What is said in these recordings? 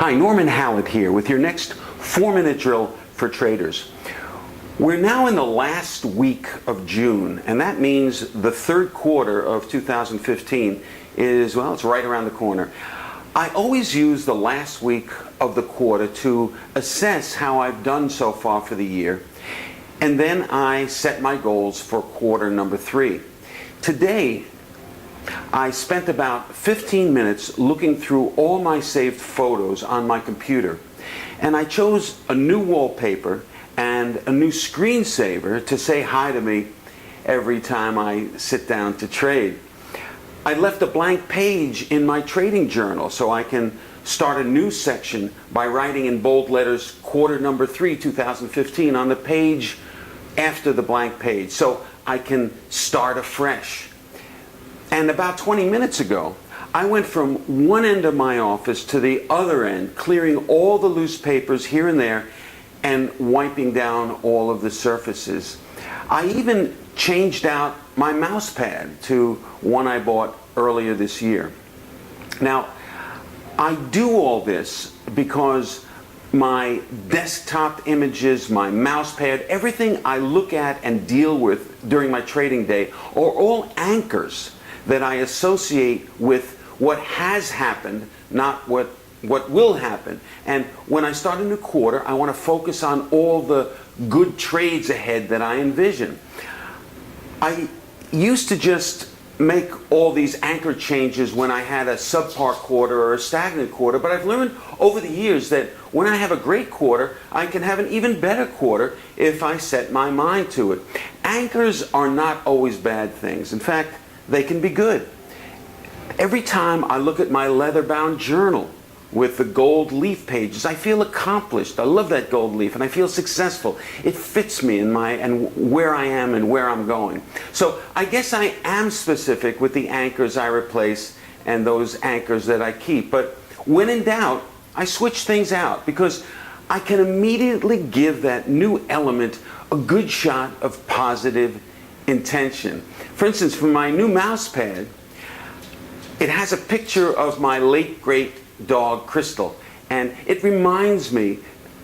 Hi, Norman Hallett here with your next 4-minute drill for traders. We're now in the last week of June, and that means the third quarter of 2015 is, well, it's right around the corner. I always use the last week of the quarter to assess how I've done so far for the year, and then I set my goals for quarter number 3. Today, I spent about 15 minutes looking through all my saved photos on my computer, and I chose a new wallpaper and a new screensaver to say hi to me every time I sit down to trade. I left a blank page in my trading journal so I can start a new section by writing in bold letters quarter number 3 2015 on the page after the blank page so I can start afresh. And about 20 minutes ago, I went from one end of my office to the other end, clearing all the loose papers here and there and wiping down all of the surfaces. I even changed out my mouse pad to one I bought earlier this year. Now, I do all this because my desktop images, my mouse pad, everything I look at and deal with during my trading day are all anchors that I associate with what has happened, not what will happen. And when I start a new quarter, I want to focus on all the good trades ahead that I envision. I used to just make all these anchor changes when I had a subpar quarter or a stagnant quarter, but I've learned over the years that when I have a great quarter, I can have an even better quarter if I set my mind to it. Anchors are not always bad things. In fact, they can be good. Every time I look at my leather-bound journal with the gold leaf pages, I feel accomplished. I love that gold leaf, and I feel successful. It fits me in where I am and where I'm going. So I guess I am specific with the anchors I replace and those anchors that I keep. But when in doubt, I switch things out because I can immediately give that new element a good shot of positive intention. For instance, for my new mouse pad, it has a picture of my late great dog Crystal, and it reminds me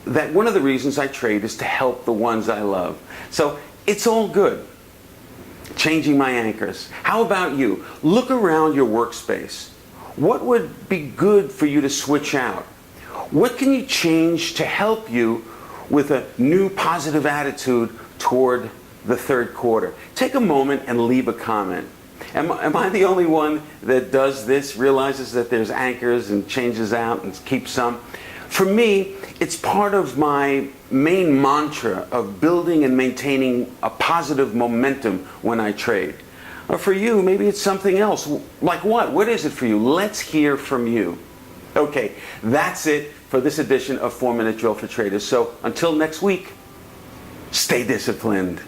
that one of the reasons I trade is to help the ones I love. So it's all good. Changing my anchors. How about you? Look around your workspace. What would be good for you to switch out? What can you change to help you with a new positive attitude toward the third quarter? Take a moment and leave a comment. Am I the only one that does this, realizes that there's anchors and changes out and keeps some? For me, it's part of my main mantra of building and maintaining a positive momentum when I trade. Or for you, maybe it's something else. Like what? What is it for you? Let's hear from you. Okay, that's it for this edition of 4-Minute Drill for Traders. So until next week, stay disciplined.